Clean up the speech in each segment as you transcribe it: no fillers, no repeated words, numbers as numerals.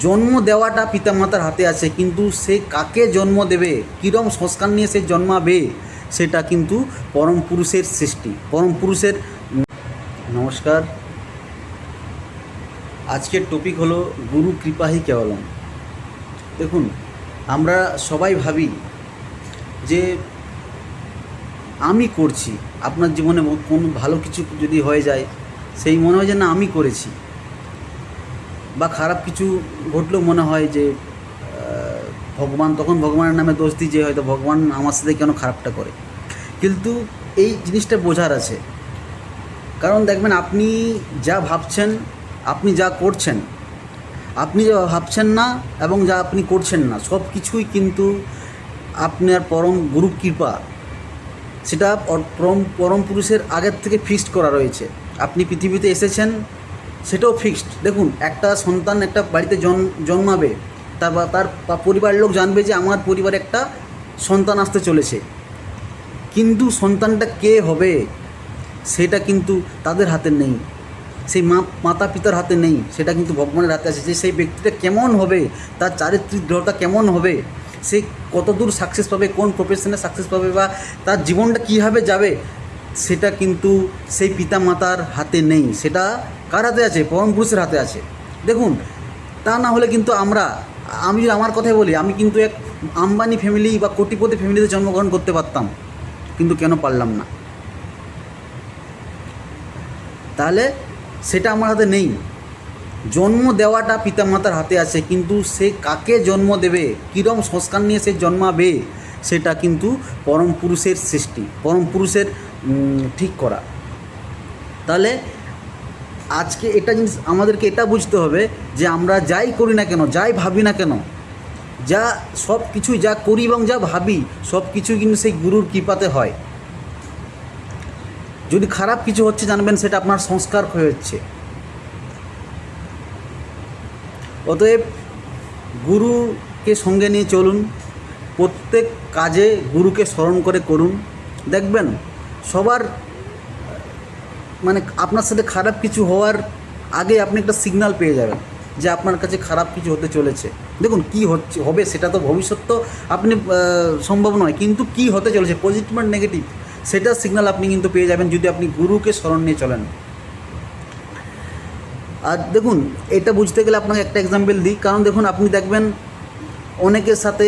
জন্ম দেওয়াটা পিতামাতার হাতে আছে, কিন্তু সে কাকে জন্ম দেবে, কীরকম সংস্কার নিয়ে সে জন্মাবে, সেটা কিন্তু পরম পুরুষের সৃষ্টি, পরম পুরুষের। নমস্কার, আজকের টপিক হলো গুরু কৃপাহি কেবলম। দেখুন, আমরা সবাই ভাবি যে আমি করছি। আপনার জীবনে কোনো ভালো কিছু যদি হয়ে যায়, সেই মনে হয় যে না আমি করেছি, বা খারাপ কিছু ঘটলেও মনে হয় যে ভগবান, তখন ভগবানের নামে দোষ দিই যে হয়তো ভগবান আমার সাথে কেন খারাপটা করে। কিন্তু এই জিনিসটা বোঝার আছে, কারণ দেখবেন আপনি যা ভাবছেন, আপনি যা করছেন, আপনি যা ভাবছেন না এবং যা আপনি করছেন না, সব কিছুই কিন্তু আপনার পরম গুরু কৃপা, সেটা পরম পুরুষের আগের থেকে ফিক্সড করা রয়েছে। আপনি পৃথিবীতে এসেছেন, সেটাও ফিক্সড। দেখুন, একটা সন্তান একটা বাড়িতে জন্মাবে, তার পরিবারের লোক জানবে যে আমার পরিবারে একটা সন্তান আসতে চলেছে, কিন্তু সন্তানটা কে হবে সেটা কিন্তু তাদের হাতে নেই, সেই মাতা পিতার হাতে নেই, সেটা কিন্তু ভগবানের হাতে আছে। যে সেই ব্যক্তিটা কেমন হবে, তার চারিত্রিক দৃঢ়তা কেমন হবে, সে কতদূর সাকসেস পাবে, কোন প্রফেশনে সাকসেস পাবে, বা তার জীবনটা কীভাবে যাবে, সেটা কিন্তু সেই পিতা মাতার হাতে নেই। সেটা কার হাতে আছে? পরম পুরুষের হাতে আছে। দেখুন, তা না হলে কিন্তু আমি যদি আমার কথাই বলি, আমি কিন্তু এক আম্বানি ফ্যামিলি বা কোটিপতি ফ্যামিলিতে জন্মগ্রহণ করতে পারতাম, কিন্তু কেন পারলাম না? তাহলে সেটা আমার হাতে নেই। জন্ম দেওয়াটা পিতামাতার হাতে আছে, কিন্তু সে কাকে জন্ম দেবে, কীরকম সংস্কার নিয়ে সে জন্মাবে, সেটা কিন্তু পরম পুরুষের সৃষ্টি, পরম পুরুষের ঠিক করা। তাহলে আজকে এটা জিনিস আমাদেরকে এটা বুঝতে হবে যে আমরা যাই করি না কেন, যাই ভাবি না কেন, যা সব কিছুই যা করি এবং যা ভাবি, সব কিছুই কিন্তু সেই গুরুর কৃপাতে হয়। যদি খারাপ কিছু হচ্ছে, জানবেন সেটা আপনার সংস্কার হয়ে হচ্ছে। অতএব গুরুকে সঙ্গে নিয়ে চলুন, প্রত্যেক কাজে গুরুকে স্মরণ করে করুন। দেখবেন সবার আপনার সাথে খারাপ কিছু হওয়ার আগে আপনি একটা সিগন্যাল পেয়ে যাবেন যে আপনার কাছে খারাপ কিছু হতে চলেছে। দেখুন, কী হবে সেটা তো ভবিষ্যৎ তো আপনি সম্ভব নয়, কিন্তু কী হতে চলেছে, পজিটিভ আর নেগেটিভ, সেটার সিগন্যাল আপনি কিন্তু পেয়ে যাবেন যদি আপনি গুরুকে স্মরণ নিয়ে চলেন। আর দেখুন, এটা বুঝতে গেলে আপনাকে একটা এক্সাম্পল দিই। কারণ দেখুন, আপনি দেখবেন অনেকের সাথে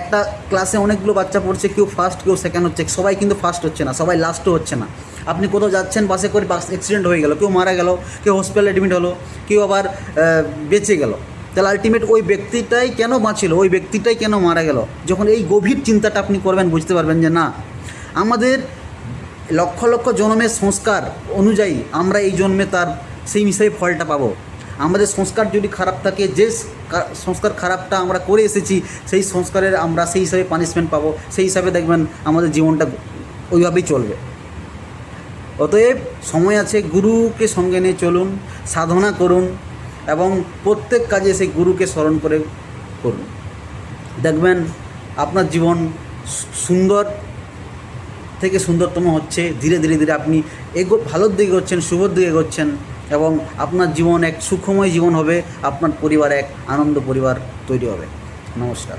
একটা ক্লাসে অনেকগুলো বাচ্চা পড়ছে, কেউ ফার্স্ট কেউ সেকেন্ড হচ্ছে, সবাই কিন্তু ফার্স্ট হচ্ছে না, সবাই লাস্টও হচ্ছে না। আপনি কোথাও যাচ্ছেন, বাসে করে, বাস অ্যাক্সিডেন্ট হয়ে গেল, কেউ মারা গেল, কেউ হসপিটালে অ্যাডমিট হলো, কেউ আবার বেঁচে গেল। তাহলে আলটিমেট ওই ব্যক্তিটাই কেন বাঁচল, ওই ব্যক্তিটাই কেন মারা গেল? যখন এই গভীর চিন্তাটা আপনি করবেন, বুঝতে পারবেন যে না, আমাদের লক্ষ লক্ষ জন্মের সংস্কার অনুযায়ী আমরা এই জন্মে তার সেই হিসাবে ফলটা পাবো। আমাদের সংস্কার যদি খারাপ থাকে, যে সংস্কার খারাপটা আমরা করে এসেছি, সেই সংস্কারের আমরা সেই হিসাবে পানিশমেন্ট পাবো। সেই হিসাবে দেখবেন আমাদের জীবনটা ওইভাবেই চলবে। অতএব সময় আছে, গুরুকে সঙ্গে নিয়ে চলুন, সাধনা করুন এবং প্রত্যেক কাজে সেই গুরুকে স্মরণ করে করুন। দেখবেন আপনার জীবন সুন্দর থেকে সুন্দরতম হচ্ছে। ধীরে ধীরে ধীরে আপনি ভালোর দিকে এগোচ্ছেন, শুভর দিকে এগোচ্ছেন, এবং আপনার জীবন এক সুখময় জীবন হবে, আপনার পরিবার এক আনন্দ পরিবার তৈরি হবে। নমস্কার।